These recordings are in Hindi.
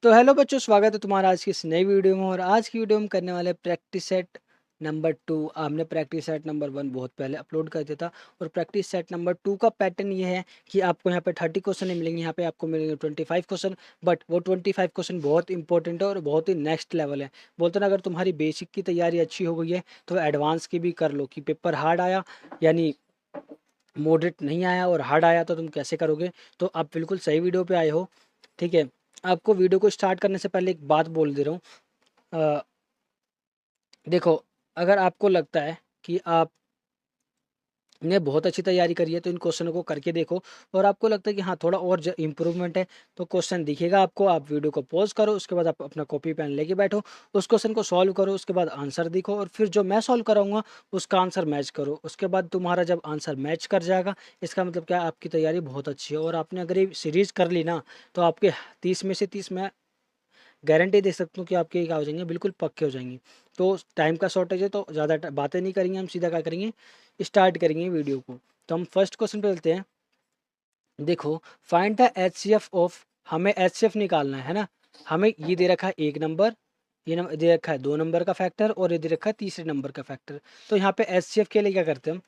तो हेलो बच्चों, स्वागत है तुम्हारा आज की इस नई वीडियो में। और आज की वीडियो में करने वाले प्रैक्टिस सेट नंबर 2। आपने प्रैक्टिस सेट नंबर 1 बहुत पहले अपलोड कर दिया था। और प्रैक्टिस सेट नंबर 2 का पैटर्न ये है कि आपको यहाँ पे 30 क्वेश्चन नहीं मिलेंगे, यहाँ पे आपको मिलेंगे 25 क्वेश्चन। बट वो 25 क्वेश्चन बहुत इंपॉर्टेंट है और बहुत ही नेक्स्ट लेवल है। बोलते ना, अगर तुम्हारी बेसिक की तैयारी अच्छी हो गई है तो एडवांस की भी कर लो। कि पेपर हार्ड आया यानी मॉडरेट नहीं आया और हार्ड आया तो तुम कैसे करोगे। तो आप बिल्कुल सही वीडियो पे आए हो। ठीक है, आपको वीडियो को स्टार्ट करने से पहले एक बात बोल दे रहा हूँ। अ, देखो, अगर आपको लगता है कि आपने बहुत अच्छी तैयारी करी है तो इन क्वेश्चनों को करके देखो। और आपको लगता है कि हाँ, थोड़ा और इम्प्रूवमेंट है तो क्वेश्चन दिखेगा आपको, आप वीडियो को पॉज करो, उसके बाद आप अपना कॉपी पेन लेके बैठो, उस क्वेश्चन को सॉल्व करो, उसके बाद आंसर दिखो और फिर जो मैं सॉल्व कराऊंगा उसका आंसर मैच करो। उसके बाद तुम्हारा जब आंसर मैच कर जाएगा, इसका मतलब क्या, आपकी तैयारी बहुत अच्छी है। और आपने अगर ये सीरीज कर ली ना, तो आपके 30 में से 30 मैं गारंटी दे सकता हूँ कि आपके क्या हो जाएंगे, बिल्कुल पक्के हो जाएंगे। तो टाइम का शॉर्टेज है तो ज़्यादा बातें नहीं करेंगे, हम सीधा क्या करेंगे, स्टार्ट करेंगे वीडियो को। तो हम फर्स्ट क्वेश्चन पे चलते हैं। देखो, find the H C F of, हमें एच सी एफ निकालना है ना। हमें ये दे रखा है 1 नंबर, ये नंबर दे रखा है 2 नंबर का फैक्टर और ये दे रखा है तीसरे नंबर का फैक्टर। तो यहाँ पे एच सी एफ के लिए क्या करते हैं हम,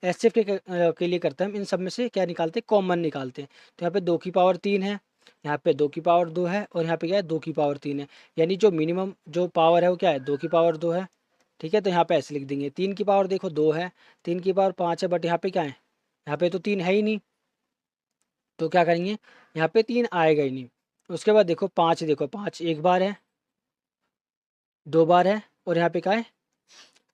एच सी एफ के लिए करते हैं हम इन सब में से क्या निकालते हैं, कॉमन निकालते हैं। तो यहाँ पे 2 की पावर 3 है, यहाँ पे 2 की पावर 2 है और यहाँ पे क्या है, 2 की पावर 3 है। यानी जो मिनिमम जो पावर है वो क्या है, 2 की पावर 2 है। ठीक है, तो यहाँ पे ऐसे लिख देंगे। 3 की पावर देखो 2 है, 3 की पावर 5 है, बट यहाँ पे क्या है, यहाँ पे तो 3 है ही नहीं। तो क्या करेंगे, यहाँ पे 3 आएगा ही नहीं। उसके बाद देखो 5, देखो 5 एक बार है, 2 बार है और यहाँ पे क्या है,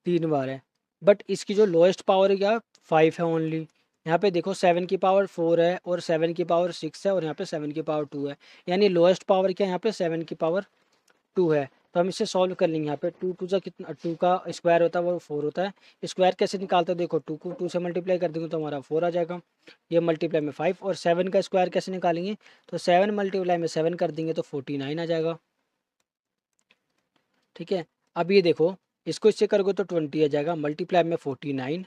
3 बार है। बट इसकी जो लोएस्ट पावर है क्या, 5 है ओनली। यहाँ पे देखो 7 की पावर 4 है और 7 की पावर 6 है और यहाँ पे 7 की पावर 2 है। यानी लोएस्ट पावर क्या है, यहाँ पे 7 की पावर 2 है। तो हम इसे सॉल्व कर लेंगे। यहाँ पे टू टू का कितना, 2 का स्क्वायर होता है वो 4 होता है। स्क्वायर कैसे निकालते हैं, देखो 2 को 2 से मल्टीप्लाई कर देंगे तो हमारा 4 आ जाएगा। ये मल्टीप्लाई में 5, और 7 का स्क्वायर कैसे निकालेंगे, तो 7 मल्टीप्लाई में 7 कर देंगे तो 49 आ जाएगा। ठीक है, अब ये देखो, इसको इससे करोगे तो 20 आ जाएगा, मल्टीप्लाई में 49।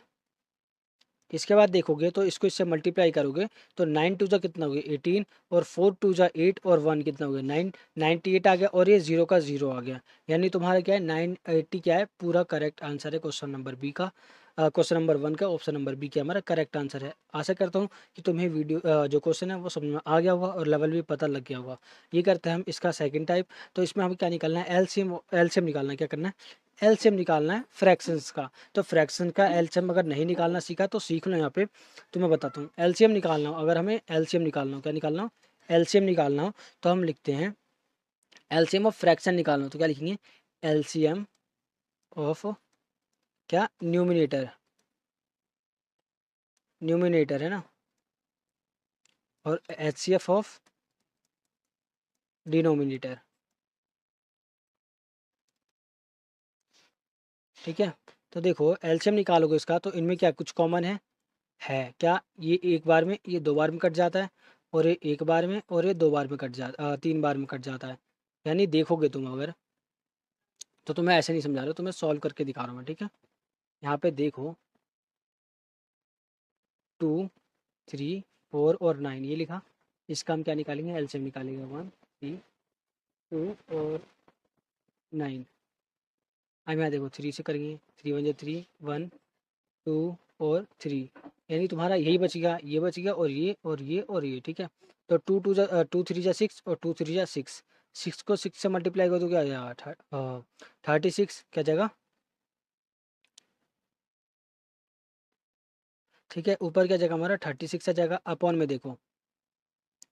इसके बाद देखोगे तो इसको इससे मल्टीप्लाई करोगे तो 9 टू जा कितना हो गया 18, और 4 टू जा 8 और 1 कितना हो गया 9, 98 आ गया और ये 0 का 0 आ गया। यानी तुम्हारा क्या है, 980 क्या है, पूरा करेक्ट आंसर है क्वेश्चन नंबर बी का। क्वेश्चन नंबर 1 का ऑप्शन नंबर बी क्या हमारा करेक्ट आंसर है। आशा करता हूँ कि तुम्हें वीडियो जो क्वेश्चन है वो समझ में आ गया होगा और लेवल भी पता लग गया होगा। ये करते हैं हम इसका सेकंड टाइप। तो इसमें हमें क्या निकालना है, एलसीएम, एलसीएम निकालना है। क्या करना है, एलसीएम निकालना है फ्रैक्शंस का। तो फ्रैक्शन का एलसीएम अगर नहीं निकालना सीखा तो सीख लो यहाँ पे। तो मैं बताता हूँ, एलसीएम निकालना हो, अगर हमें एलसीएम निकालना हो, क्या निकालना हो, एलसीएम निकालना हो, तो हम लिखते हैं एलसीएम ऑफ फ्रैक्शन निकालना हो तो क्या लिखेंगे, एलसीएम ऑफ क्या, न्यूमिनेटर, न्यूमिनेटर है ना, और एचसीएफ ऑफ डिनोमिनेटर। ठीक है, तो देखो एलसीएम निकालोगे इसका तो इनमें क्या कुछ कॉमन है क्या, ये एक बार में, ये 2 बार में कट जाता है, और ये एक बार में, और ये 2 बार में कट जाता, 3 बार में कट जाता है। यानी देखोगे तुम अगर, तो तुम्हें ऐसे नहीं समझा रहा हूँ, तुम्हें सॉल्व करके दिखा रहा हूँ मैं। ठीक है, यहाँ पे देखो 2, 3, 4 और 9 ये लिखा। इसका हम क्या निकालेंगे, एलसीएम निकालेंगे, 1, 3, 2 और 9। अब यहाँ देखो 3 से करेंगे, 3 1 जा 3, 1, 2 और 3। यानी तुम्हारा यही बच गया, ये बच गया और ये और ये और ये। ठीक है, तो 2 3 जा 6 और 2 3 जा 6, 6 को 6 से मल्टीप्लाई कर दो क्या आ जाएगा, 36 क्या जाएगा। ठीक है, ऊपर क्या जाएगा हमारा 36 आ जाएगा। अपॉन में देखो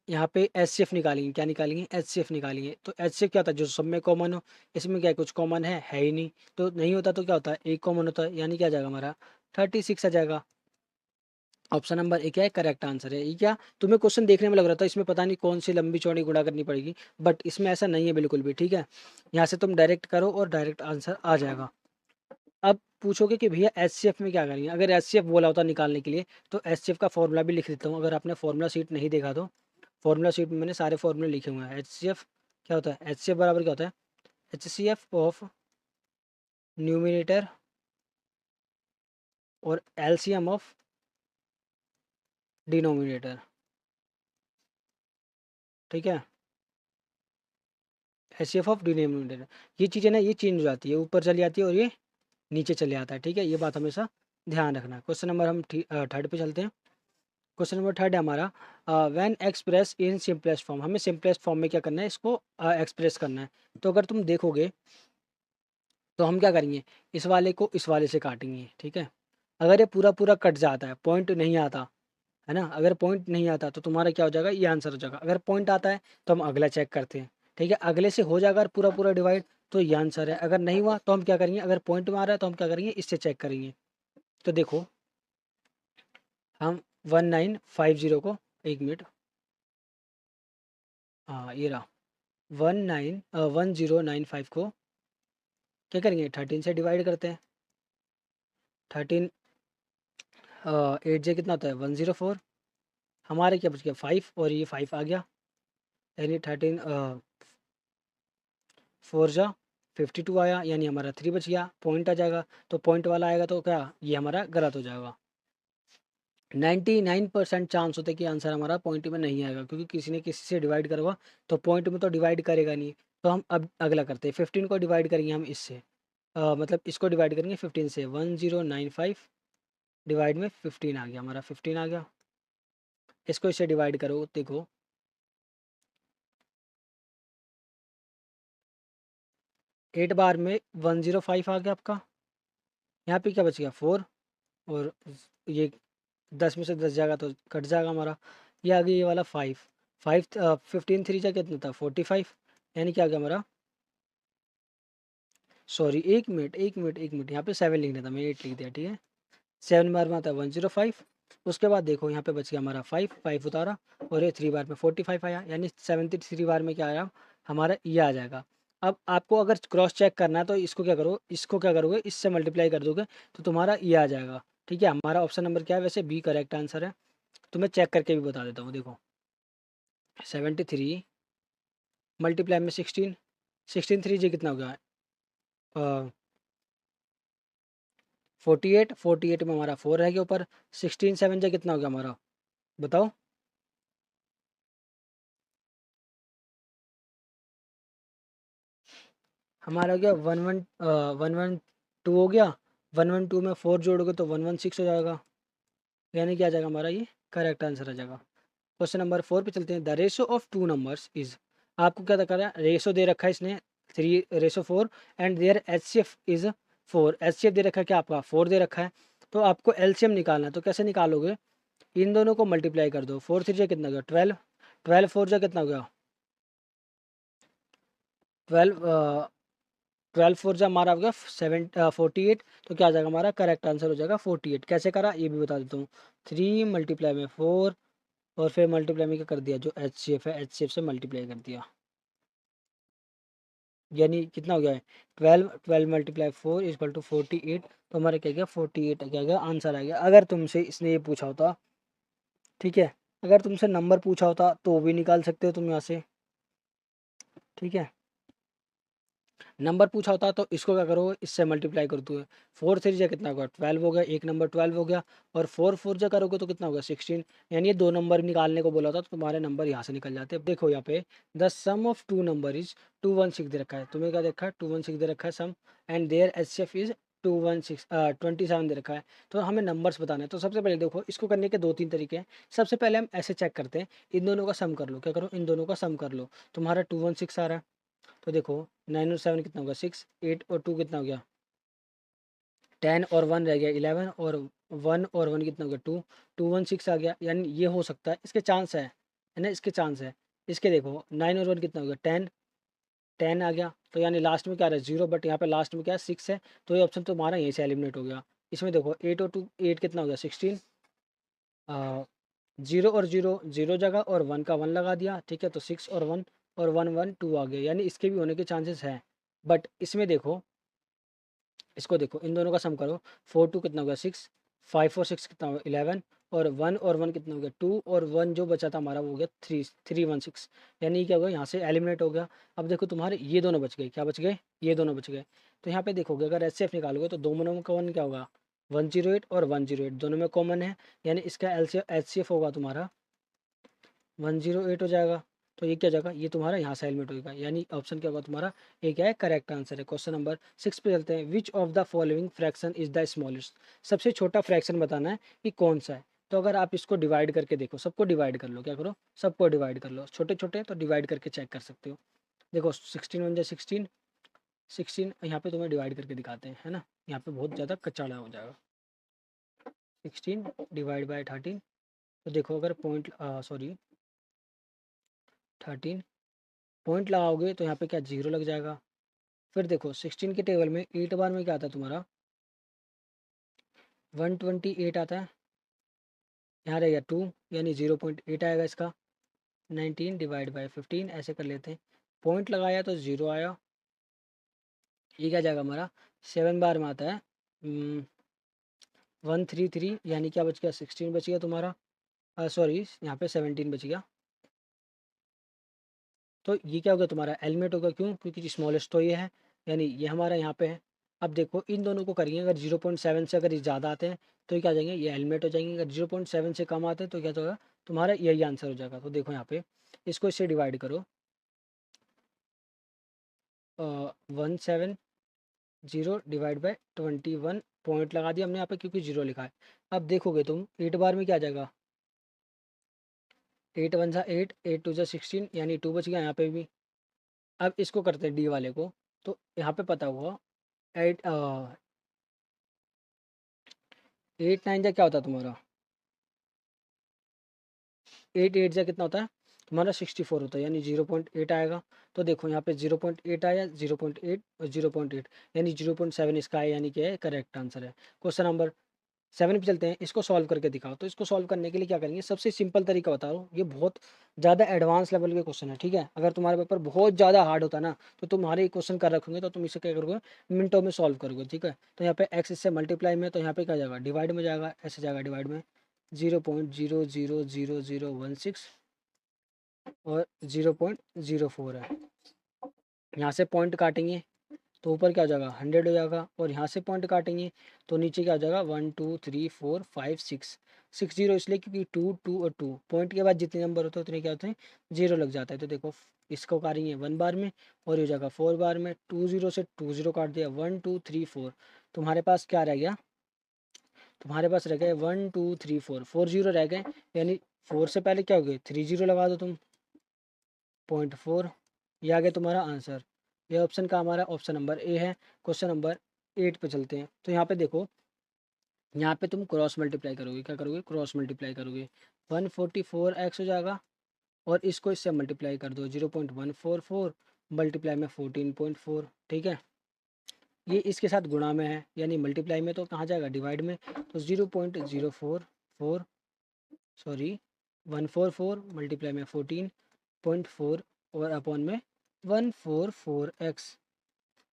यहाँ पे एच सी एफ निकालेंगे, क्या निकालेंगे, एच सी एफ निकालेंगे। तो एच सी एफ क्या होता है, जो सब में कॉमन हो। इसमें क्या है, कुछ कॉमन है ही नहीं। तो नहीं होता तो क्या होता है, एक कॉमन होता है, यानी क्या आ जाएगा हमारा 36 आ जाएगा। ऑप्शन नंबर ए क्या है, करेक्ट आंसर है। ये क्या, तुम्हें क्वेश्चन देखने में लग रहा था इसमें पता नहीं कौन सी लंबी चौड़ी गुणा करनी पड़ेगी, बट इसमें ऐसा नहीं है बिल्कुल भी। ठीक है, यहाँ से तुम डायरेक्ट करो और डायरेक्ट आंसर आ जाएगा। अब पूछोगे कि भैया एच सी एफ में क्या करेंगे, अगर एच सी एफ बोला होता निकालने के लिए तो एच सी एफ का फॉर्मूला भी लिख देता हूँ। अगर आपने फॉर्मूला शीट नहीं देखा तो फॉर्मूला शीट में मैंने सारे फॉर्मूले लिखे हुए हैं। एच सी एफ क्या होता है, एच सी एफ बराबर क्या होता है, H C F of numerator और L C M of denominator. ठीक है, HCF ऑफ डिनोमिनेटर, ये चीज़ें ना ये चेंज हो जाती है, ऊपर चली जाती है और ये नीचे चले आता है, ठीक है, ये बात हमेशा ध्यान रखना। क्वेश्चन नंबर हम थर्ड पे चलते हैं। क्वेश्चन नंबर थर्ड है हमारा, when express in simplest form, हमें सिंपलेस्ट फॉर्म में क्या करना है, इसको एक्सप्रेस करना है। तो अगर तुम देखोगे तो हम क्या करेंगे, इस वाले को इस वाले से काटेंगे, ठीक है। अगर ये पूरा पूरा कट जाता है, पॉइंट नहीं आता है ना, अगर पॉइंट नहीं आता तो तुम्हारा क्या हो जाएगा, ये आंसर हो जाएगा। अगर पॉइंट आता है तो हम अगला चेक करते हैं, ठीक है, अगले से हो जाएगा पूरा पूरा डिवाइड तो ये आंसर है। अगर नहीं हुआ तो हम क्या करेंगे, अगर पॉइंट में आ रहा है तो हम क्या करेंगे, इससे चेक करेंगे। तो देखो हम 1950 को, एक मिनट, हाँ ये रहा, 1095 को क्या करेंगे, 13 से डिवाइड करते हैं। 13 8 जे कितना होता है, 104, हमारे क्या बच गया 5 और ये 5 आ गया, यानी 13 4 जा 52 आया, यानी हमारा 3 बच गया, पॉइंट आ जाएगा। तो पॉइंट वाला आएगा तो क्या, ये हमारा गलत हो जाएगा। 99% चांस होता है कि आंसर हमारा पॉइंट में नहीं आएगा, क्योंकि किसी ने किसी से डिवाइड करवा तो पॉइंट में तो डिवाइड करेगा नहीं। तो हम अब अगला करते हैं, 15 को डिवाइड करेंगे हम इससे, मतलब इसको डिवाइड करेंगे 15 से, 1095 डिवाइड में 15 आ गया, हमारा 15 आ गया। इसको इससे डिवाइड करो, देखो 8 बार में 105 आ गया आपका, यहाँ पे क्या बच गया 4, और ये 10 में से 10 जाएगा तो कट जाएगा हमारा, ये आ गया ये वाला 5, 15 3 जा कितना था 45, यानी क्या आ गया हमारा, सॉरी एक मिनट यहाँ पे 7 लिखना था, मैं 8 लिख दिया, ठीक है। 7 बार में आता है 105, उसके बाद देखो यहाँ पे बच गया हमारा 5, 5 उतारा, और ये 3 बार में 45 आया, यानी 73 बार में क्या आया हमारा, ये आ जाएगा। अब आपको अगर क्रॉस चेक करना है तो इसको क्या करो, इसको क्या करोगे, इससे मल्टीप्लाई कर दोगे तो तुम्हारा ये आ जाएगा, ठीक है। हमारा ऑप्शन नंबर क्या है, वैसे बी करेक्ट आंसर है। तो मैं चेक करके भी बता देता हूँ, देखो 73 मल्टीप्लाई में 16, 16 3 जी कितना हो गया, 48, 48 में हमारा 4 रह गया ऊपर, 16 7 जी कितना हो गया हमारा, बताओ। हमारा हो गया 112 हो गया, 112 में 4 जोड़ोगे तो 116 हो जाएगा, यानी क्या आ जाएगा हमारा, ये करेक्ट आंसर आ जाएगा। क्वेश्चन नंबर 4 पे चलते हैं, the ratio of two numbers is, आपको क्या कर रहा है, रेशो दे रखा है इसने 3:4, and there HCF is 4, HCF दे रखा है क्या आपका 4 दे रखा है। तो आपको एलसीएम निकालना है, तो कैसे निकालोगे, इन दोनों को मल्टीप्लाई कर दो, 4 3 जा कितना हो गया 12, 12 4 जा कितना हो गया 12, 12 4 जा हमारा हो गया 48, तो क्या आ जाएगा हमारा करेक्ट आंसर हो जाएगा 48। कैसे करा ये भी बता देता हूँ, 3 मल्टीप्लाई में 4, और फिर मल्टीप्लाई में क्या कर दिया, जो एच सी एफ है एच सी एफ से मल्टीप्लाई कर दिया, यानी कितना हो गया है 12, 12 मल्टीप्लाई 4 इक्वल टू 48, तो हमारा क्या गया 48 क्या गया आंसर आ गया। अगर तुमसे इसने ये पूछा होता, ठीक है, अगर तुमसे नंबर पूछा होता तो भी निकाल सकते हो तुम यहाँ से, ठीक है। नंबर पूछा होता तो इसको क्या करो, इससे मल्टीप्लाई कर दो, 4 3 जा कितना होगा 12 हो गया, एक नंबर 12 हो गया, और 4 4 जा करोगे तो कितना होगा 16, यानी ये दो नंबर निकालने को बोला था, तो तुम्हारे नंबर यहाँ से निकल जाते हैं। देखो यहाँ पे the sum of two number is 216 दे रखा है, तुम्हें क्या देखा है 216 दे रखा है सम, एंड देयर एचसीएफ इज 27 दे रखा है। तो हमें नंबर्स बताना है, तो सबसे पहले देखो इसको करने के दो तीन तरीके हैं। सबसे पहले हम ऐसे चेक करते हैं, इन दोनों का सम कर लो, क्या करो इन दोनों का सम कर लो, तुम्हारा 216 आ रहा है, तो देखो 9 और 7 कितना होगा 6, 8 और 2 कितना हो गया 10, और 1 रह गया 11, और 1 और 1 कितना हो गया 2, 216 आ गया, यानी ये हो सकता है, इसके चांस है ना, इसके चांस है। इसके देखो 9 और 1 कितना हो गया 10, 10 आ गया, तो यानी लास्ट में क्या रहा है 0, बट यहाँ पे लास्ट में क्या है 6 है, तो ये ऑप्शन तुम्हारा यहीं से एलिमिनेट हो गया। इसमें देखो 8 और 2, 8 कितना हो गया 16, 0 और 0 0 जगह, और 1 का 1 लगा दिया, ठीक है, तो 6 और 1, और 1 1 2 आ गया, यानी इसके भी होने के चांसेस हैं। बट इसमें देखो, इसको देखो इन दोनों का सम करो, 4 2 कितना हो गया 6, 5 और 6 कितना हो गया 11, और 1 और 1 कितना हो गया 2, और 1 जो बचा था हमारा वो हो गया 3 यानी क्या होगा यहाँ से एलिमिनेट हो गया। अब देखो तुम्हारे ये दोनों बच गए, क्या बच गए, ये दोनों बच गए। तो यहाँ पे देखोगे अगर एच सी एफ निकालोगे तो दोनों में कॉमन क्या होगा 108 और 108 दोनों में कॉमन है, यानी इसका L C H C F होगा तुम्हारा 108 हो जाएगा। तो ये क्या जाएगा, ये तुम्हारा यहाँ से एलिमिनेट होगा, यानी ऑप्शन क्या होगा तुम्हारा, ये क्या है करेक्ट आंसर है। क्वेश्चन नंबर 6 पे चलते हैं। Which of the following fraction is the smallest, सबसे छोटा फ्रैक्शन बताना है कि कौन सा है। तो अगर आप इसको डिवाइड करके देखो, सबको डिवाइड कर लो, क्या करो सबको डिवाइड कर लो, छोटे छोटे तो डिवाइड करके चेक कर सकते हो। देखो 16 वन जा 16, 16 यहाँ पे तुम्हें डिवाइड करके दिखाते हैं, है ना, यहाँ पे बहुत ज़्यादा कचाड़ा हो जाएगा। 16 डिवाइड बाय 13, तो देखो अगर पॉइंट सॉरी 13 पॉइंट लगाओगे तो यहाँ पे क्या जीरो लग जाएगा। फिर देखो 16 के टेबल में 8 बार में क्या आता है तुम्हारा 128 आता है, यहाँ रहेगा 2 यानी 0.8 आएगा इसका। 19 डिवाइड बाय 15 ऐसे कर लेते हैं, पॉइंट लगाया तो ज़ीरो आया। ये क्या जाएगा हमारा 7 बार में आता है 133, यानी क्या बच गया 16 बच गया तुम्हारा, सॉरी यहाँ पे 17 बच गया। तो ये क्या हो गया तुम्हारा एलिमेंट होगा, क्यों, क्योंकि स्मॉलेस्ट तो ये है, यानी ये हमारा यहाँ पे है। अब देखो इन दोनों को करेंगे, अगर 0.7 से अगर ये ज़्यादा आते हैं तो ये क्या आ जाएंगे, ये एलिमेंट हो जाएंगे। अगर 0.7 से कम आते हैं तो क्या होगा तुम्हारा यही आंसर हो जाएगा। तो देखो यहाँ पे इसको इससे डिवाइड करो, 170 डिवाइड बाई 21, पॉइंट लगा दिया हमने यहाँ पे क्योंकि जीरो लिखा है। अब देखोगे तुम 8 बार में क्या आ जाएगा, 8 वन सा 8, 8 टू सा 16, यानी 2 बच गया यहाँ पे भी। अब इसको करते हैं डी वाले को, तो यहाँ पे पता हुआ 8 8 9 जा क्या होता है तुम्हारा, 8 8 जा कितना होता है तुम्हारा 64 होता है, यानी 0.8 आएगा। तो देखो यहाँ पे 0.8 आया, 0.8 और 0.8, यानी 0.7 इसका है, यानी क्या है करेक्ट आंसर है। क्वेश्चन नंबर 7 पे चलते हैं, इसको सॉल्व करके दिखाओ। तो इसको सॉल्व करने के लिए क्या करेंगे, सबसे सिंपल तरीका बता रहा हूँ, ये बहुत ज़्यादा एडवांस लेवल के क्वेश्चन है, ठीक है। अगर तुम्हारा पेपर बहुत ज़्यादा हार्ड होता ना तो तुम्हारे क्वेश्चन कर रखोगे तो तुम इसे क्या करोगे मिनटों में सॉल्व करोगे, ठीक है। तो यहाँ पे एक्स इससे मल्टीप्लाई में, तो यहाँ पे क्या जाएगा डिवाइड में जाएगा, ऐसे जाएगा डिवाइड में 0.00016 और 0.04 है। यहाँ से पॉइंट काटेंगे तो ऊपर क्या हो जाएगा 100 हो जाएगा, और यहाँ से पॉइंट काटेंगे तो नीचे क्या हो जाएगा 1 2 3 4 5 6, 6 जीरो इसलिए क्योंकि 2 2 और 2 पॉइंट के बाद जितने नंबर होते हैं उतने क्या होते हैं जीरो लग जाता है। तो देखो इसको काटेंगे 1 बार में और ये हो जाएगा 4 बार में, 2 जीरो से 2 जीरो काट दिया, 1 2 3 4, तुम्हारे पास क्या रह गया, तुम्हारे पास रह गए 1 2 3 4, 4 जीरो रह गए, यानी 4 से पहले क्या हो गए 3 जीरो लगा दो तुम, 0.4, ये आ गया तुम्हारा आंसर। ये ऑप्शन का हमारा ऑप्शन नंबर ए है। क्वेश्चन नंबर 8 पे चलते हैं। तो यहाँ पे देखो, यहाँ पे तुम क्रॉस मल्टीप्लाई करोगे, क्या करोगे क्रॉस मल्टीप्लाई करोगे, 144x हो जाएगा, और इसको इससे मल्टीप्लाई कर दो 0.144 मल्टीप्लाई में 14.4, ठीक है। ये इसके साथ गुणा में है, यानी मल्टीप्लाई में तो कहाँ जाएगा डिवाइड में, तो 0.044 सॉरी 144 मल्टीप्लाई में 14.4 और अपॉन में 144x,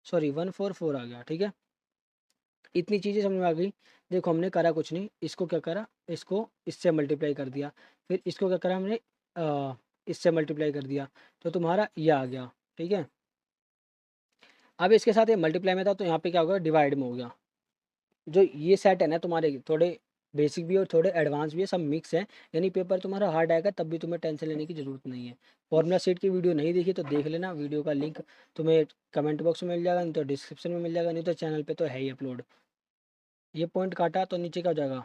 सॉरी 144 आ गया, ठीक है। इतनी चीज़ें समझ में आ गई। देखो हमने करा कुछ नहीं, इसको क्या करा, इसको इससे मल्टीप्लाई कर दिया, फिर इसको क्या करा हमने इससे मल्टीप्लाई कर दिया, तो तुम्हारा ये आ गया, ठीक है। अब इसके साथ ये मल्टीप्लाई में था तो यहाँ पे क्या होगा डिवाइड में हो गया। जो ये सेट है ना तुम्हारे, थोड़े बेसिक भी और थोड़े एडवांस भी है, सब मिक्स है, यानी पेपर तुम्हारा हार्ड आएगा तब भी तुम्हें टेंशन लेने की ज़रूरत नहीं है। फॉर्मूला सीट की वीडियो नहीं देखी तो देख लेना, वीडियो का लिंक तुम्हें कमेंट बॉक्स में मिल जाएगा, नहीं तो डिस्क्रिप्शन में मिल जाएगा, नहीं तो चैनल पे तो है ही अपलोड। ये पॉइंट काटा तो नीचे क्या हो जाएगा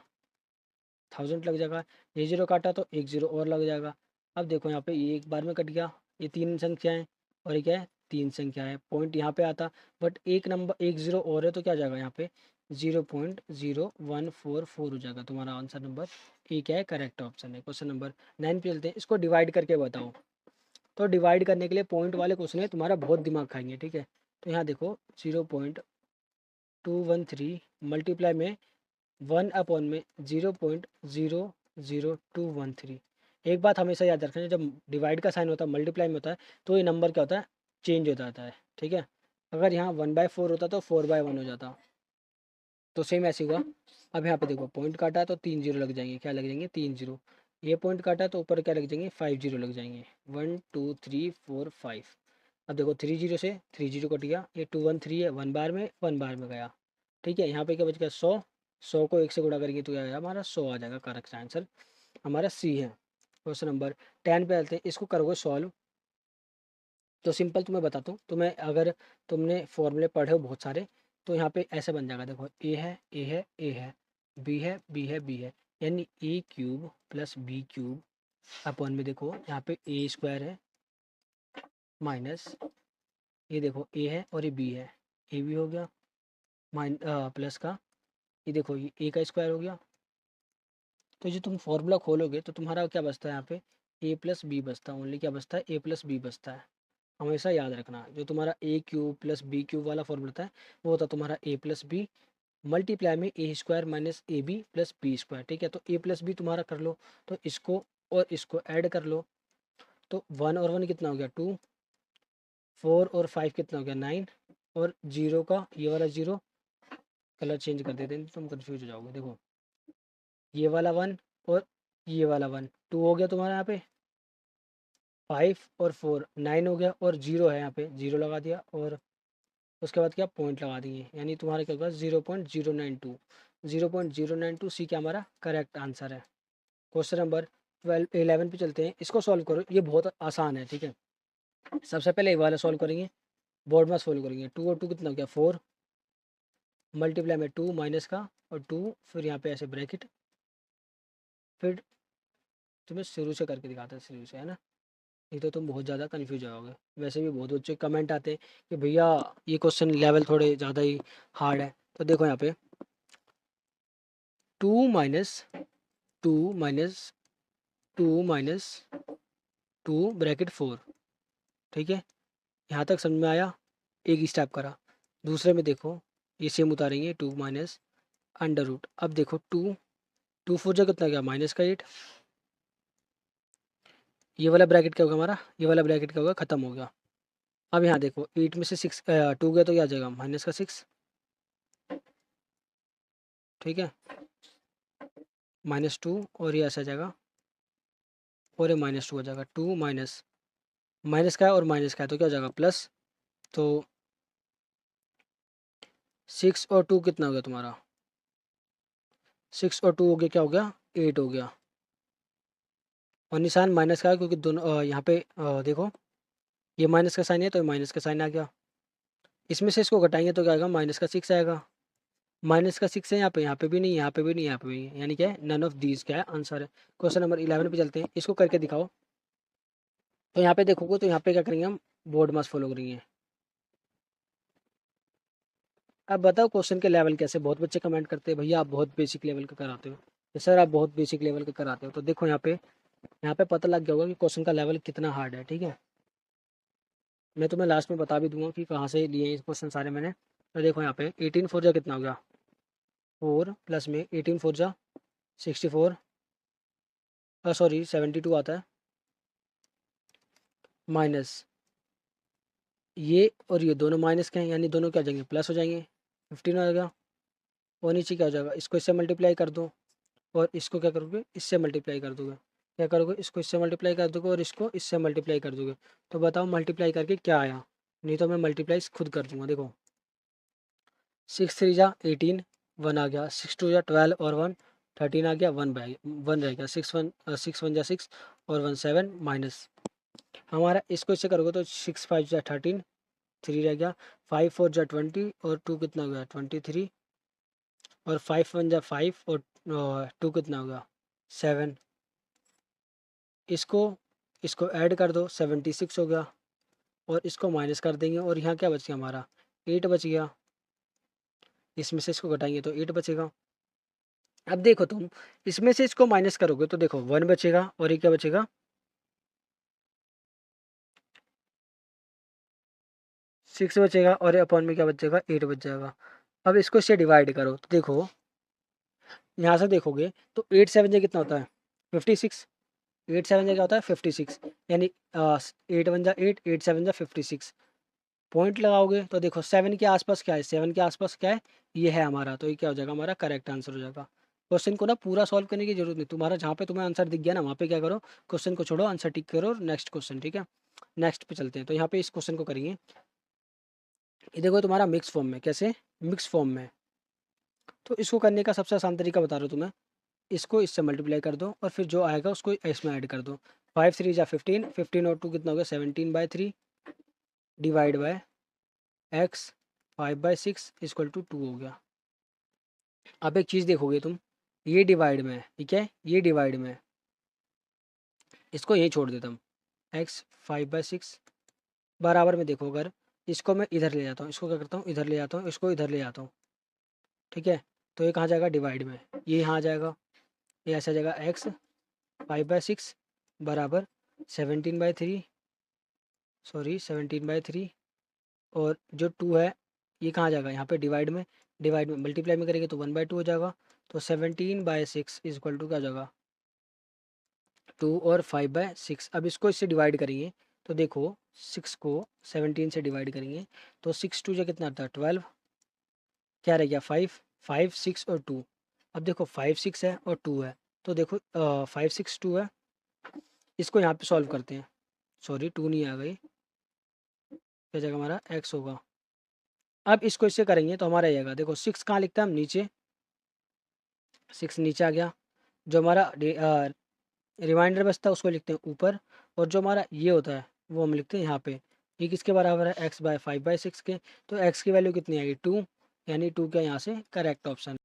1000 लग जाएगा, ये जीरो काटा तो एक जीरो और लग जाएगा। अब देखो यहाँ पे ये एक बार में कट गया, ये 3 संख्याएं और ये क्या है 3 संख्या है, पॉइंट यहाँ पे आता, बट एक नंबर एक जीरो और है तो क्या जाएगा यहाँ पे 0.0144 हो जाएगा। तुम्हारा आंसर नंबर ए क्या है करेक्ट ऑप्शन है। क्वेश्चन नंबर 9 पे चलते हैं, इसको डिवाइड करके बताओ। तो डिवाइड करने के लिए पॉइंट वाले क्वेश्चन है, तुम्हारा बहुत दिमाग खाएंगे, ठीक है। तो यहाँ देखो 0.213 मल्टीप्लाई में 1 अपॉन में 0.00213। एक बात हमेशा याद रखना, जब डिवाइड का साइन होता है मल्टीप्लाई में होता है तो ये नंबर क्या होता है चेंज हो जाता है, ठीक है। अगर यहाँ 1/4 होता तो 4/1 हो जाता, तो सेम ऐसे हुआ। अब यहाँ पे देखो पॉइंट काटा तो 3 जीरो लग जाएंगे, क्या लग जाएंगे 3 जीरो, ये पॉइंट काटा तो ऊपर क्या लग जाएंगे 5 जीरो लग जाएंगे, 1 2 3 4 5। अब देखो 3 जीरो से 3 जीरो कट गया, ये 213 है, 1 बार में गया, ठीक है। यहाँ पे क्या बच गया 100, 100 को 1 से गुणा करेंगे तो क्या आएगा हमारा 100 आ जाएगा, करेक्ट आंसर हमारा सी है। क्वेश्चन नंबर 10 पे आते हैं, इसको करोगे सॉल्व तो सिंपल तुम्हें बताता हूँ, तुम्हें अगर तुमने फॉर्मूले पढ़े हो बहुत सारे, तो यहाँ पे ऐसे बन जाएगा। देखो ए है, ए है, ए है, बी है, बी है, बी है, यानी A cube plus B cube upon में देखो यहाँ पे ए स्क्वायर है माइनस, ये देखो ए है और ये बी है, ए भी हो गया प्लस का, ये देखो ये ए का स्क्वायर हो गया। तो जो तुम फॉर्मूला खोलोगे तो तुम्हारा क्या बचता है यहाँ पे, ए प्लस बी बचता है, ओनली क्या बचता है, ए प्लस बी बचता है। हमेशा याद रखना, जो तुम्हारा A cube plus B cube वाला फॉर्मूला था वो होता तुम्हारा ए प्लस बी मल्टीप्लाई में A square minus A B plus B square. ठीक है, तो ए प्लस बी तुम्हारा कर लो, तो इसको और इसको ऐड कर लो, तो 1 और 1 कितना हो गया 2, 4 और 5 कितना हो गया 9, और जीरो का ये वाला जीरो, कलर चेंज कर देते हैं तुम कंफ्यूज हो जाओगे। देखो ये वाला 1 और ये वाला 1, 2 हो गया तुम्हारा यहाँ पे, 5 और 4 9 हो गया, और जीरो है यहाँ पे, जीरो लगा दिया, और उसके बाद क्या पॉइंट लगा दिए, यानी तुम्हारा क्या होगा 0.092, 0.092 सी क्या हमारा करेक्ट आंसर है। क्वेश्चन नंबर 11 पे चलते हैं, इसको सॉल्व करो, ये बहुत आसान है। ठीक है, सबसे पहले ये वाला सॉल्व करेंगे, बोर्ड में सॉल्व करेंगे। 2 और 2 कितना हो गया 4, मल्टीप्लाई में 2 माइनस का और 2, फिर यहाँ पे ऐसे ब्रैकेट, फिर तुम्हें शुरू से करके दिखाते हैं, शुरू से है ना, नहीं तो तुम बहुत ज़्यादा कन्फ्यूज होगे। वैसे भी बहुत बच्चे कमेंट आते हैं कि भैया ये क्वेश्चन लेवल थोड़े ज़्यादा ही हार्ड है। तो देखो यहाँ पे 2 माइनस 2 ब्रैकेट 4। ठीक है, यहाँ तक समझ में आया, एक ही स्टेप करा। दूसरे में देखो ये सेम उतारेंगे, 2 - अंडर रूट। अब देखो 2 4 जो कितना गया -8, ये वाला ब्रैकेट क्या होगा हमारा, ये वाला ब्रैकेट क्या होगा, खत्म हो गया। अब यहाँ देखो 8 में से 2 गया तो क्या आ जाएगा -6। ठीक है, -2, और ये ऐसा जाएगा, और ये -2 हो जाएगा, 2 माइनस माइनस का है और माइनस का है तो क्या हो जाएगा प्लस। तो 6 और 2 कितना हो गया तुम्हारा, 6 और 2 हो गया, क्या हो गया 8 हो गया, और निशान माइनस का है क्योंकि दोनों यहाँ पे देखो ये माइनस का साइन है तो माइनस का साइन आ गया। इसमें से इसको घटाएंगे तो क्या आएगा, -6 आएगा। -6 है यहाँ पे भी नहीं, यहाँ पे भी नहीं, यहाँ पे भी नहीं, यानी क्या है नन ऑफ दीज क्या है आंसर है। क्वेश्चन नंबर 11 पे चलते हैं, इसको करके दिखाओ। तो यहाँ पे देखोगे तो यहाँ पे क्या करेंगे हम, बोर्ड मास फॉलो करेंगे। अब बताओ क्वेश्चन के लेवल कैसे, बहुत बच्चे कमेंट करते हैं भैया आप बहुत बेसिक लेवल का कराते हो, तो सर आप बहुत बेसिक लेवल का कराते हो। तो देखो यहाँ पे पता लग गया होगा कि क्वेश्चन का लेवल कितना हार्ड है। ठीक है, मैं तुम्हें लास्ट में बता भी दूंगा कि कहाँ से लिए ये क्वेश्चन सारे मैंने। तो देखो यहाँ पे 18 4 जा कितना हो गया 4, प्लस में 18 4 जा 64, सॉरी 72 आता है, माइनस ये और ये दोनों माइनस के हैं, यानी दोनों क्या हो जाएंगे प्लस हो जाएंगे, 15 हो जाएगा। और नीचे क्या हो जाएगा, इसको इससे मल्टीप्लाई कर दो, और इसको क्या करोगे इससे मल्टीप्लाई कर दोगे, क्या करोगे इसको इससे मल्टीप्लाई कर दोगे और इसको इससे मल्टीप्लाई कर दोगे। तो बताओ मल्टीप्लाई करके क्या आया, नहीं तो मैं मल्टीप्लाई खुद कर दूंगा। देखो 6 3 जा 18, 1 आ गया, 6 2 जा 12 और 1 13 आ गया, 1 रह गया, 6 1 जा 6 और 1 7 माइनस हमारा, इसको इससे करोगे तो 6 5 जा 13, 3 रह गया, 5 4 जा 20 और 2 कितना हो गया 23, और 5 1 जा 5 और 2 कितना हो गया 7। इसको इसको ऐड कर दो 76 हो गया, और इसको माइनस कर देंगे, और यहाँ क्या बच गया हमारा 8 बच गया, इसमें से इसको घटाएंगे तो 8 बचेगा। अब देखो तुम इसमें से इसको माइनस करोगे तो देखो 1 बचेगा, और ये क्या बचेगा 6 बचेगा, और अपॉन में क्या बचेगा 8 बच जाएगा। अब इसको इससे डिवाइड करो तो देखो यहाँ से देखोगे तो 8 7 जा कितना होता है 56, 8 7 जा क्या होता है 56, यानी 8 1 जा 8, 8 7 जा 56। पॉइंट लगाओगे तो देखो 7 के आसपास क्या है, 7 के आसपास क्या है, ये है हमारा, तो ये क्या हो जाएगा हमारा करेक्ट आंसर हो जाएगा। क्वेश्चन को ना पूरा सॉल्व करने की जरूरत नहीं, तुम्हारा जहाँ पे तुम्हें आंसर दिख गया ना वहाँ पे क्या करो, क्वेश्चन को छोड़ो, आंसर टिक करो और नेक्स्ट क्वेश्चन। ठीक है, नेक्स्ट पे चलते हैं। तो यहाँ पे इस क्वेश्चन को करेंगे, ये देखो तुम्हारा मिक्स फॉर्म में, कैसे मिक्स फॉर्म में। तो इसको करने का सबसे आसान तरीका बता रहा हूँ तुम्हें, इसको इससे मल्टीप्लाई कर दो और फिर जो आएगा उसको इसमें ऐड कर दो। 5 3 जा 15, 15 और 2 कितना हो गया 17/3, divide by X 5/6 equal to 2 हो गया। अब एक चीज़ देखोगे तुम, ये डिवाइड में है, ठीक है, ये डिवाइड में है, इसको यही छोड़ देता हूँ। एक्स 5/6 बराबर में देखो, अगर इसको मैं इधर ले जाता हूँ, इसको क्या करता हूँ, इधर ले जाता हूँ, इसको इधर ले जाता हूँ, ठीक है, तो ये कहाँ जाएगा, डिवाइड में, ये यहाँ आ जाएगा, ये ऐसा जाएगा एक्स 5/6 बराबर 17/3, सॉरी 17/3, और जो 2 है ये कहाँ जाएगा, यहाँ पे डिवाइड में मल्टीप्लाई में करेंगे तो 1/2 हो जाएगा। तो 17/6 इज इक्वल टू क्या हो जाएगा, 2 और 5/6। अब इसको इससे डिवाइड करेंगे तो देखो 6 को 17 से डिवाइड करेंगे तो 6 2 जो कितना आता है 12, क्या रह गया 5, 5 6 और 2। अब देखो 5 6 है और 2 है, तो देखो 5 6 2 है, इसको यहाँ पे सॉल्व करते हैं, सॉरी 2 नहीं आ गई, क्या जगह हमारा एक्स होगा। अब इसको इससे करेंगे तो हमारा ये आएगा, देखो 6 कहाँ लिखता है हम, नीचे, 6 नीचे आ गया, जो हमारा रिमाइंडर बचता है उसको लिखते हैं ऊपर, और जो हमारा ये होता है वो हम लिखते हैं यहाँ पे। ये किसके बराबर है, x/5/6 के, तो x की वैल्यू कितनी आएगी 2, यानी 2 का यहाँ से करेक्ट ऑप्शन।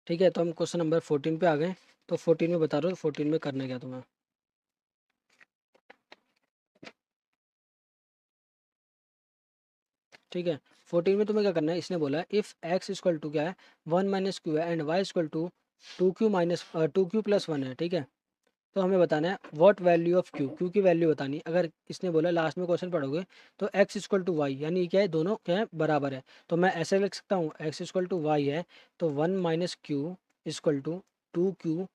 ठीक है, तो हम क्वेश्चन नंबर 14 पे आ गए। तो 14 में बता रहा हूँ 14 में करना क्या तुम्हें। ठीक है, 14 में तुम्हें क्या करना है, इसने बोला इफ़ x इक्वल टू क्या है 1 - q है, and y equal to 2q + 1 है, ठीक है। तो हमें बताना है व्हाट वैल्यू ऑफ क्यू की वैल्यू बतानी है। अगर इसने बोला लास्ट में क्वेश्चन पढ़ोगे तो x इक्वल टू वाई, यानी क्या है, दोनों क्या है, बराबर है। तो मैं ऐसे लिख सकता हूँ x इक्वल टू वाई है तो 1 - q इक्वल टू 2q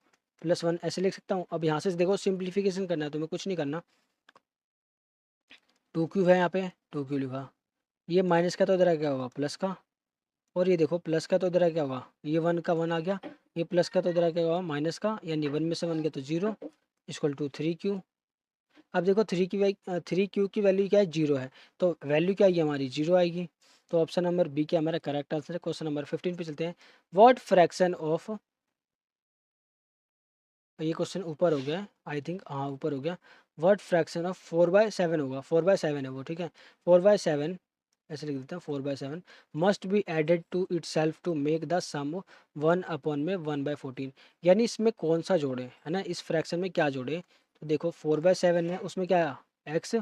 + 1, ऐसे लिख सकता हूँ। अब यहाँ से देखो सिंप्लीफिकेशन करना है, तुम्हें कुछ नहीं करना, 2q है यहाँ पे, 2q लिखा, ये माइनस का तो इधर आ क्या होगा प्लस का, और ये देखो प्लस का तो इधर आ क्या होगा, ये 1 का 1 आ गया, ये प्लस का तो इधर आ क्या होगा माइनस का, यानी 1 में से 1 गया तो 0 इक्वल टू 3q। अब देखो 3q की वैल्यू क्या है, 0 है, तो वैल्यू क्या आएगी हमारी, 0 आएगी। तो ऑप्शन नंबर बी क्या हमारा करेक्ट आंसर है। क्वेश्चन नंबर 15 पे चलते हैं। व्हाट फ्रैक्शन ऑफ, ये क्वेश्चन ऊपर हो गया आई थिंक, हाँ ऊपर हो गया। व्हाट फ्रैक्शन ऑफ 4/7 होगा, 4/7 है वो, ठीक है, 4/7, ऐसे लिख देते हैं 4/7 must be added to itself to make the sum 1/14, यानी इसमें कौन सा जोड़े, है ना, इस फ्रैक्शन में क्या जोड़े। तो देखो 4/7 है, उसमें क्या एक्स,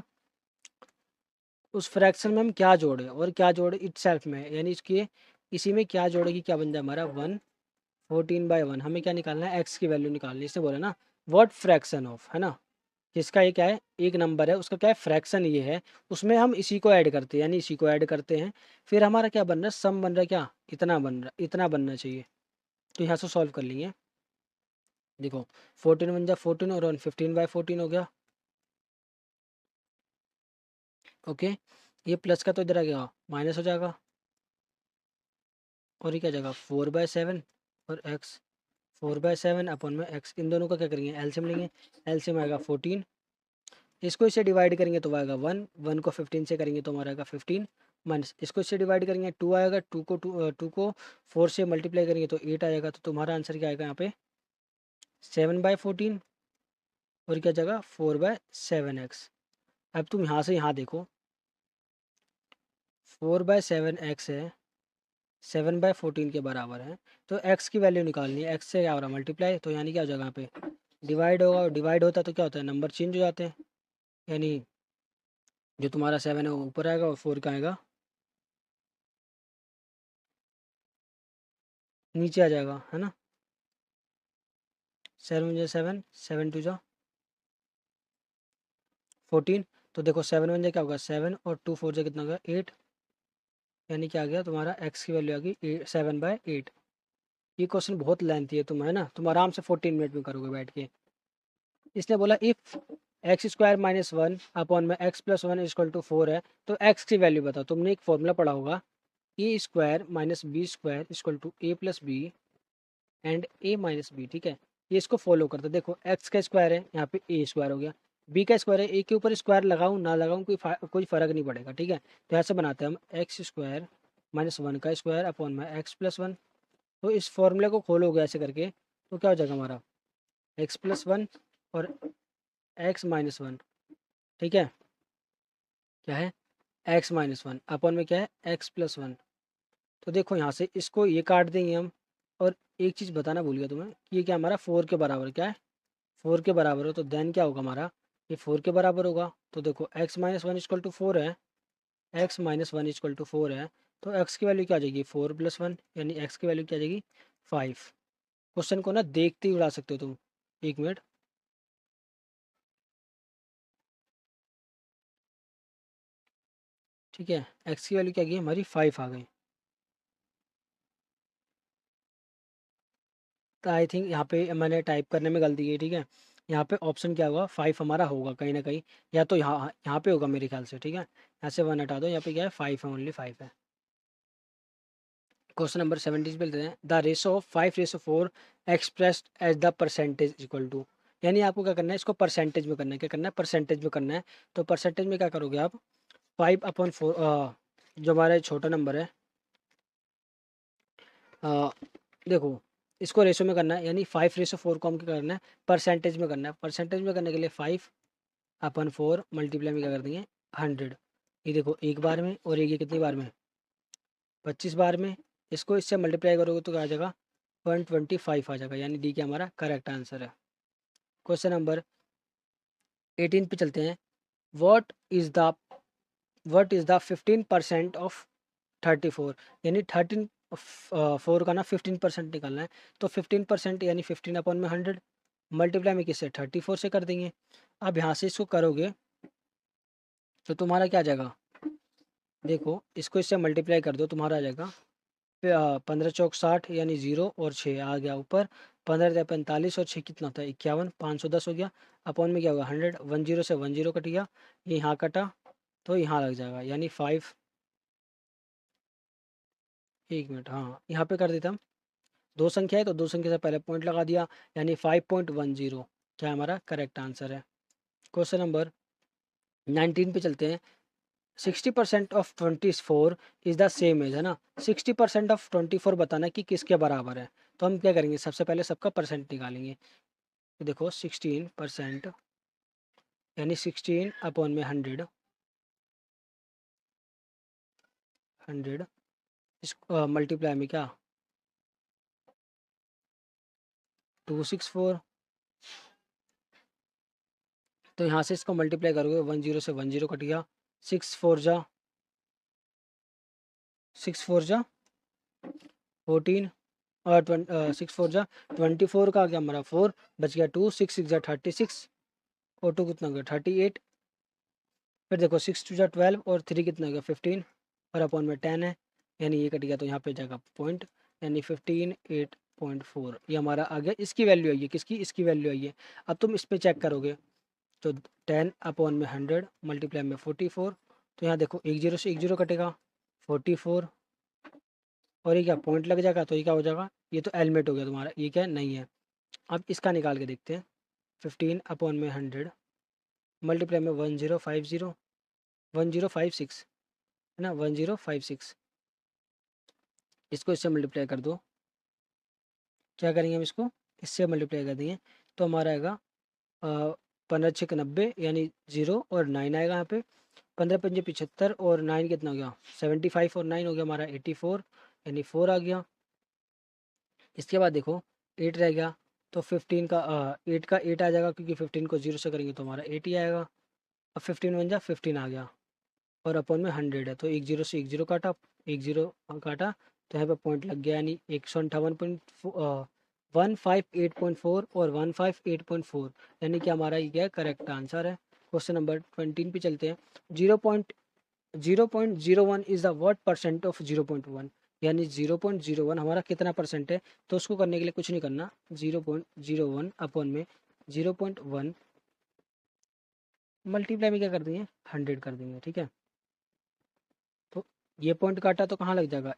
उस फ्रैक्शन में हम क्या जोड़े और क्या जोड़े इट सेल्फ में, यानी इसके इसी में क्या जोड़ेगी, क्या बन जाए हमारा 1/14। हमें क्या निकालना है, एक्स की वैल्यू निकालनी है। इसने बोला ना व्हाट फ्रैक्शन ऑफ, है ना, जिसका ये क्या है, एक नंबर है, उसका क्या है फ्रैक्शन ये है, उसमें हम इसी को ऐड करते हैं, यानी इसी को ऐड करते हैं, फिर हमारा क्या बन रहा है, सम बन रहा है, क्या इतना बन रहा, इतना बनना चाहिए। तो यहाँ से सॉल्व कर लेंगे। देखो 14 बन जा 14 और 15/14 हो गया, ओके। ये प्लस का तो इधर आ गया माइनस हो जाएगा, और ये क्या जाएगा 4/7, और एक्स 4/7 अपन में एक्स, इन दोनों का क्या करेंगे, एलसीएम लेंगे, एलसीएम आएगा 14, इसको इससे डिवाइड करेंगे तो आएगा 1, 1 को 15 से करेंगे तो हमारा आएगा 15, माइनस इसको इससे डिवाइड करेंगे 2 आएगा, 2 को 4 से मल्टीप्लाई करेंगे तो 8 आएगा। तो तुम्हारा आंसर क्या आएगा यहाँ पे 7/14, और क्या जगह 4/7x। अब तुम यहाँ से यहाँ देखो 4/7x है, 7/14 के बराबर है, तो x की वैल्यू निकालनी है, x से क्या हो रहा है मल्टीप्लाई, तो यानी क्या हो जाएगा यहाँ पे डिवाइड होगा, और डिवाइड होता है तो क्या होता है नंबर चेंज हो जाते हैं, यानी जो तुम्हारा 7 है वो ऊपर आएगा और 4 का आएगा नीचे आ जाएगा, है ना। 7 × 7, 7 × 2 14, तो देखो 7 × 1 क्या होगा 7, और 2 4 से कितना होगा 8, यानी क्या आ गया तुम्हारा x की वैल्यू आ गई 7/8। ये क्वेश्चन बहुत लेंथी है, तुम है ना, तुम आराम से 14 मिनट में करोगे बैठ के। इसने बोला इफ x² - 1 x+1 = 4 है, तो x की वैल्यू बताओ। तुमने एक फॉर्मूला पढ़ा होगा a² - b² = a+b and a - b, ठीक है, ये इसको फॉलो करते हैं। देखो x का स्क्वायर है, यहाँ पे a² हो गया, b का स्क्वायर है, a के ऊपर स्क्वायर लगाऊं ना लगाऊं कोई फर्क नहीं पड़ेगा, ठीक है। तो ऐसे बनाते हैं हम x² - 1 का स्क्वायर अपॉन में x+1। तो इस फॉर्मूले को खोलोगे ऐसे करके तो क्या हो जाएगा हमारा x+1 और x - 1, ठीक है। क्या है, एक्स माइनस वन अपन में क्या है एक्स प्लस वन। तो देखो यहाँ से इसको ये काट देंगे हम। और एक चीज़ बताना भूल गया तुम्हें कि ये क्या हमारा फोर के बराबर, क्या है फोर के बराबर हो, तो देन क्या होगा हमारा, ये फोर के बराबर होगा। तो देखो X minus one equal to four है, X minus one equal to four है। तो एक्स की वैल्यू क्या आ जाएगी, फोर प्लस वन, यानी एक्स की वैल्यू क्या आ जाएगी, फाइव। क्वेश्चन को ना देखते ही उड़ा सकते हो तुम। एक मिनट, ठीक है, एक्स की वैल्यू क्या आ गई हमारी, फाइव आ गई। तो आई थिंक यहाँ पे मैंने टाइप करने में गलती की, ठीक है। यहाँ पे ऑप्शन क्या होगा, फाइव हमारा होगा कहीं ना कहीं, या तो यहाँ यहाँ पे होगा मेरे ख्याल से, ठीक है। यहाँ से वन हटा दो, यहाँ पे क्या है फाइव है, ओनली फाइव है। क्वेश्चन नंबर 17 पे लेते हैं, the ratio of 5:4 expressed as the percentage equal to. यानी आपको क्या करना है, इसको परसेंटेज में करना है, क्या करना है परसेंटेज में करना है। तो परसेंटेज में क्या करोगे आप, 5/4, जो हमारा छोटा नंबर है, अ, देखो इसको रेशो में करना है, यानी 5:4 को हम क्या करना है परसेंटेज में करना है। परसेंटेज में करने के लिए 5/4 मल्टीप्लाई में क्या कर देंगे 100। ये देखो एक बार में, और ये कितनी बार में 25 बार में। इसको इससे मल्टीप्लाई करोगे तो क्या आ जाएगा 125 आ जाएगा, यानी डी का हमारा करेक्ट आंसर है। क्वेश्चन नंबर 18 पे चलते हैं, what is the what is the 15% of 34। यानी 4 का ना 15% निकालना है। तो 15% यानी 15/100 मल्टीप्लाई में किससे 34 से कर देंगे। अब यहाँ से इसको करोगे तो तुम्हारा क्या आ जाएगा, देखो इसको इससे मल्टीप्लाई कर दो, तुम्हारा आ जाएगा 15 चौक 60, यानी जीरो और छः आ गया ऊपर। 15 45 और छः कितना होता है 51, 510 हो गया। अपॉन में क्या होगा 100, 10 से 10 कट गया, ये यहाँ कटा तो यहाँ लग जाएगा, यानी फाइव। एक मिनट, हाँ यहाँ पे कर देता हम, दो संख्या है तो दो संख्या से पहले पॉइंट लगा दिया, यानी 5.10 क्या हमारा करेक्ट आंसर है। क्वेश्चन नंबर 19 पे चलते हैं, 60% of 24 is the same as, है ना। 60% ऑफ 24 बताना कि किसके बराबर है। तो हम क्या करेंगे, सबसे पहले सबका परसेंट निकालेंगे। तो देखो 16%, यानी 16/100, 100 इस मल्टीप्लाई में क्या 264। तो यहाँ से इसको मल्टीप्लाई करोगे 10 से 10 कट गया, 6 4 जा 14, और 6 4 जा 24 का आ गया हमारा 4, बच गया 2, 6 6 जा 36, और 2 कितना हो गया 38। फिर देखो 6 2 जा 12, और 3 कितना हो गया 15, और अपॉन में 10 है, यानी ये कट गया तो यहाँ पे जाएगा पॉइंट, यानी 15 8.4 ये हमारा आ गया। इसकी वैल्यू आई है, किसकी, इसकी वैल्यू आई है। अब तुम इस पर चेक करोगे तो 10/100 मल्टीप्लाई में 44, तो यहाँ देखो एक जीरो से एक जीरो कटेगा 44, और ये क्या पॉइंट लग जाएगा, तो ये क्या हो जाएगा, ये तो एलिमेंट हो गया तुम्हारा, ये क्या नहीं है। अब इसका निकाल के देखते हैं, 15/100 मल्टीप्लाई में 1056, है ना 1056, इसको इससे मल्टीप्लाई कर दो। क्या करेंगे हम इसको इससे मल्टीप्लाई कर देंगे, तो हमारा आएगा 15 6 90, यानी जीरो और नाइन आएगा यहाँ पे। 15 5 75, और नाइन कितना हो गया 75, और नाइन हो गया हमारा 84, यानी फोर आ गया। इसके बाद देखो एट रह गया, तो 15 का 8 का 8 आ जाएगा, क्योंकि 15 को जीरो से करेंगे तो हमारा 8 ही आएगा। अब 15 1 जा 15 आ गया, और अपन में 100 है, तो एक जीरो से एक जीरो काटा, एक जीरो काटा, तो यहाँ पे पॉइंट लग गया, यानी 158.4 और 158.4, यानी कि हमारा ये क्या करेक्ट आंसर है। क्वेश्चन नंबर 20 पे चलते हैं, 0.01 is the what percent of 0.1। यानी 0.01 हमारा कितना परसेंट है। तो उसको करने के लिए कुछ नहीं करना, 0.01 अपॉन में 0.1 मल्टीप्लाई में क्या कर देंगे 100 कर देंगे, ठीक है। तो ये पॉइंट काटा तो कहाँ लग जाएगा,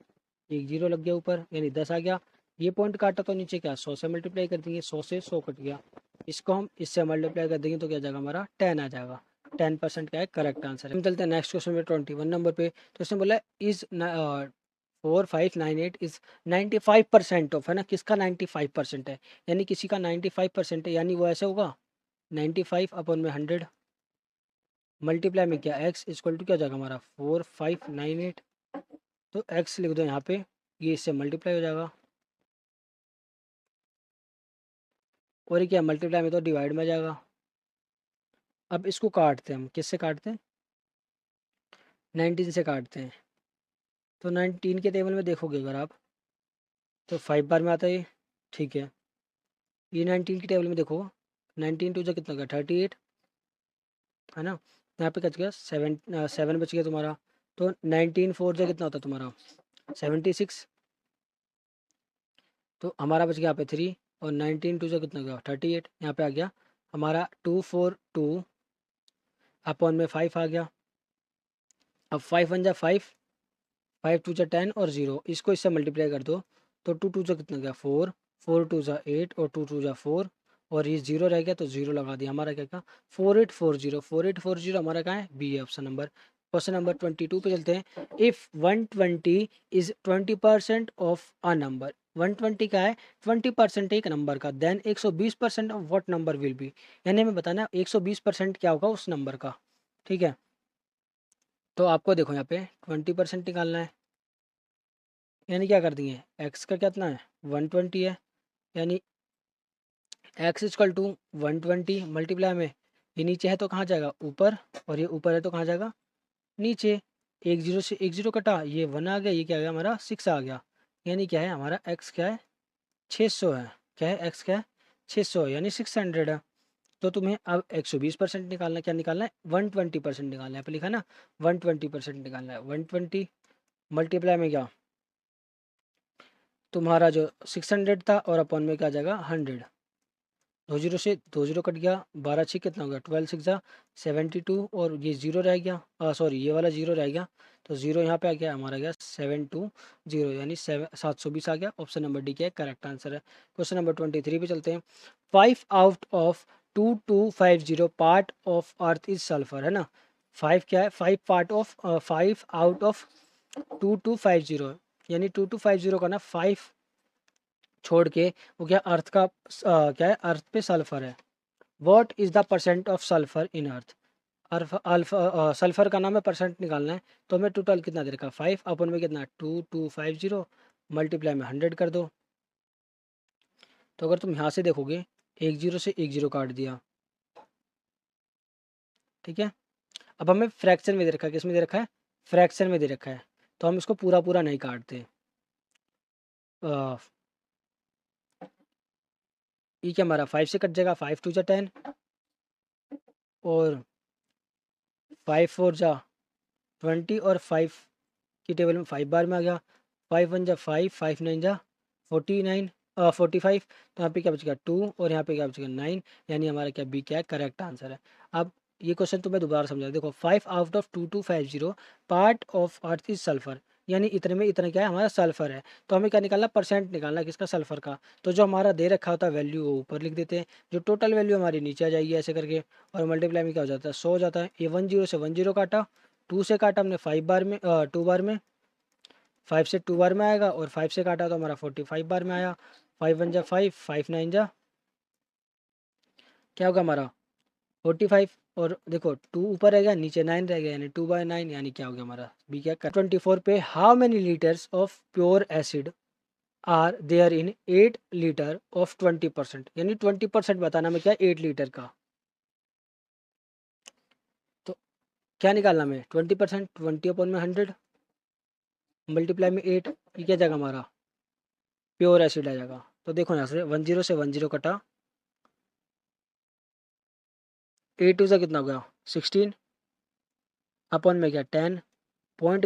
एक जीरो लग गया ऊपर, यानी 10 आ गया। ये पॉइंट काटा तो नीचे क्या 100 से मल्टीप्लाई कर देंगे, 100 से 100 कट गया। इसको हम इससे मल्टीप्लाई कर देंगे तो क्या जाएगा हमारा 10 आ जाएगा। 10% क्या है करेक्ट आंसर है। हम चलते हैं नेक्स्ट क्वेश्चन में 21 नंबर पे। तो इसने बोला इज 4598 इज 95% ऑफ, है ना, किसका 95% है, यानी किसी का 95% है, यानी वो ऐसे होगा 95/100 मल्टीप्लाई में क्या x इक्वल टू क्या हो जाएगा हमारा 4598। तो x लिख दो यहाँ पे, ये इससे मल्टीप्लाई हो जाएगा। और ये क्या मल्टीप्लाई में तो डिवाइड में जाएगा। अब इसको काटते हैं हम, किससे काटते हैं, 19 से काटते हैं। तो 19 के टेबल में देखोगे अगर आप, तो 5 बार में आता है ये, ठीक है। ये 19 की टेबल में देखो, 19 टू जो कितना का 38 है ना। यहाँ पे बच गया 7 बच गया तुम्हारा। तो 19 4 जो कितना होता है तुम्हारा 76। तो हमारा बच गया यहाँ पे 3, और 19 टू जो कितना गया 38। यहाँ पे आ गया हमारा 242 अपॉन में 5 आ गया। अब 5 वन जा 5, 5 टू जा 10 और 0, इसको इससे मल्टीप्लाई कर दो। तो 2 टू जा कितना गया 4, 4 टू जा 8 और 2 टू जा 4, और ये 0 रह गया तो 0 लगा दिया। हमारा क्या क्या 4840, 4840 हमारा कहाँ है, बी है ऑप्शन नंबर। क्वेश्चन नंबर 22 पे चलते हैं। If 120 is 20% of a number, 120 का है 20% एक नंबर का, then 120% of what number will be. यानी हमें बताना 120% क्या होगा उस नंबर का, ठीक है। तो आपको देखो यहाँ पे 20% निकालना है, यानी क्या कर दिए, एक्स का कितना है 120 है, यानी एक्स इजकल टू 120 मल्टीप्लाई में, ये नीचे है तो कहाँ जाएगा ऊपर, और ये ऊपर है तो कहाँ जाएगा नीचे। एक जीरो से एक जीरो कटा, ये 1 आ गया, ये क्या आ गया हमारा 6 आ गया। यानी क्या है हमारा एक्स क्या है 600 है। क्या है एक्स क्या है 600 है, यानी 600 है। तो तुम्हें अब 120% निकालना, क्या निकालना है 120% निकालना है। यहाँ पे लिखा ना 120% निकालना है। 120 मल्टीप्लाई में क्या तुम्हारा जो 600 था, और अपॉन में क्या आ जाएगा 100। 2 जीरो से 2 जीरो कट गया, 12 6 कितना हो गया 12 6 72, और ये जीरो रह गया, सॉरी ये वाला जीरो रह गया। तो जीरो यहाँ पे आ गया हमारा गया 720, यानी 720 आ गया। ऑप्शन नंबर डी क्या है करेक्ट आंसर है। क्वेश्चन नंबर 23 पे चलते हैं। 5 out of 2250 part of earth is sulphur, है ना। 5 क्या है 5 पार्ट ऑफ 5 आउट ऑफ 2250, यानी 2250 का ना 5 छोड़ के वो क्या अर्थ का क्या है अर्थ पे सल्फर है। What is the percent of sulphur in earth. अर्फ अल्फा सल्फर का नाम है, परसेंट निकालना है। तो हमें टोटल कितना दे रखा 5 अपन में कितना 2250 मल्टीप्लाई में 100 कर दो। तो अगर तुम यहाँ से देखोगे 1 जीरो से 1 जीरो काट दिया, ठीक है। अब हमें फ्रैक्शन में दे रखा है, किस में दे रखा है फ्रैक्शन में दे रखा है। तो हम इसको पूरा पूरा नहीं काटते। अ, ये क्या हमारा 5 से कट जाएगा, 5 टू जा 10, और 5 4 जा 20, और 5 की टेबल में 5 बार में आ गया। 5 1 जा 5, 5 9 जा 49, 45। तो यहाँ पे क्या बचेगा 2, और यहाँ पे क्या बचेगा 9, यानी हमारा क्या बी क्या है करेक्ट आंसर है। अब ये क्वेश्चन तो मैं दोबारा समझा, देखो 5 out of 2250 part of earth is sulphur, यानी इतने में इतना क्या है हमारा सल्फर है। तो हमें क्या निकालना परसेंट निकालना है किसका सल्फर का। तो जो हमारा दे रखा होता है वैल्यू वो ऊपर लिख देते हैं, जो टोटल वैल्यू हमारी नीचे आ जाएगी ऐसे करके, और मल्टीप्लाई में क्या हो जाता है 100 हो जाता है। ये 10 से 10 काटा, 2 से काटा हमने 5 बार में 2 बार में, 5 से 2 बार में आएगा, और 5 से काटा तो हमारा 45 बार में आया। 5 1 जा 5, 5 9 जा क्या होगा हमारा 45, और देखो 2 ऊपर रह गया नीचे 9 रह गया, यानी 2/9, यानी क्या हो गया हमारा बी क्या कर। 24 पे how many litres of pure acid are there in 8 litre of 20%, यानी 20% बताना में क्या 8 लीटर का। तो क्या निकालना में 20%, 20 अपॉन में 100 मल्टीप्लाई में 8, ये क्या जाएगा हमारा प्योर एसिड आ जाएगा। तो देखो यहाँ से 10 कटा, 8 टू से कितना हो गया 16 अपॉन में क्या 10, पॉइंट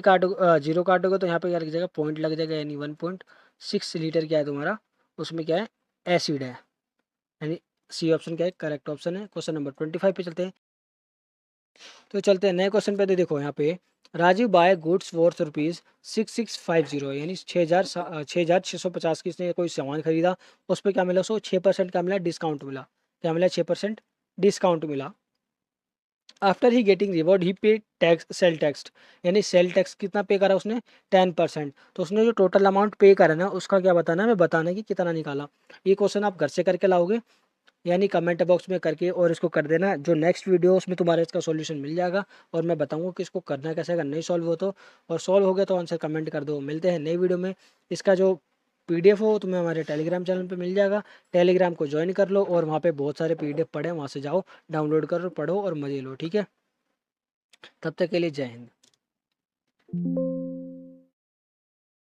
जीरो काटोगे तो यहाँ पे क्या लग जाएगा पॉइंट लग जाएगा, यानी 1.6 लीटर क्या है तुम्हारा उसमें क्या है एसिड है, यानी सी ऑप्शन क्या है करेक्ट ऑप्शन है। क्वेश्चन नंबर 25 पे चलते हैं। तो चलते हैं नए क्वेश्चन पे। तो देखो यहाँ पे राजीव बाय गुड्स वर्थ ₹6650, यानी 6,650 की इसने कोई सामान खरीदा, उस पर क्या मिला उसको 6% का मिला डिस्काउंट मिला। क्या मिला 6% डिस्काउंट मिला। आफ्टर ही गेटिंग रिवॉर्ड ही पे टैक्स सेल टैक्स, यानी सेल टैक्स कितना पे करा उसने 10%। तो उसने जो टोटल अमाउंट पे करा ना उसका क्या बताना है हमें बताना है कि कितना निकाला। ये क्वेश्चन आप घर से करके लाओगे, यानी कमेंट बॉक्स में करके और इसको कर देना। जो नेक्स्ट वीडियो उसमें तुम्हारा इसका सॉल्यूशन मिल जाएगा और मैं बताऊंगा कि इसको करना कैसे, अगर नहीं सॉल्व हो तो। और सॉल्व हो गया तो आंसर कमेंट कर दो। मिलते हैं नई वीडियो में। इसका जो पीडीएफ हो तुम्हें हमारे टेलीग्राम चैनल पे मिल जाएगा। टेलीग्राम को ज्वाइन कर लो और वहाँ पे बहुत सारे पीडीएफ पड़े हैं, वहाँ से जाओ डाउनलोड करो, पढ़ो और मजे लो। ठीक है, तब तक के लिए जय हिंद।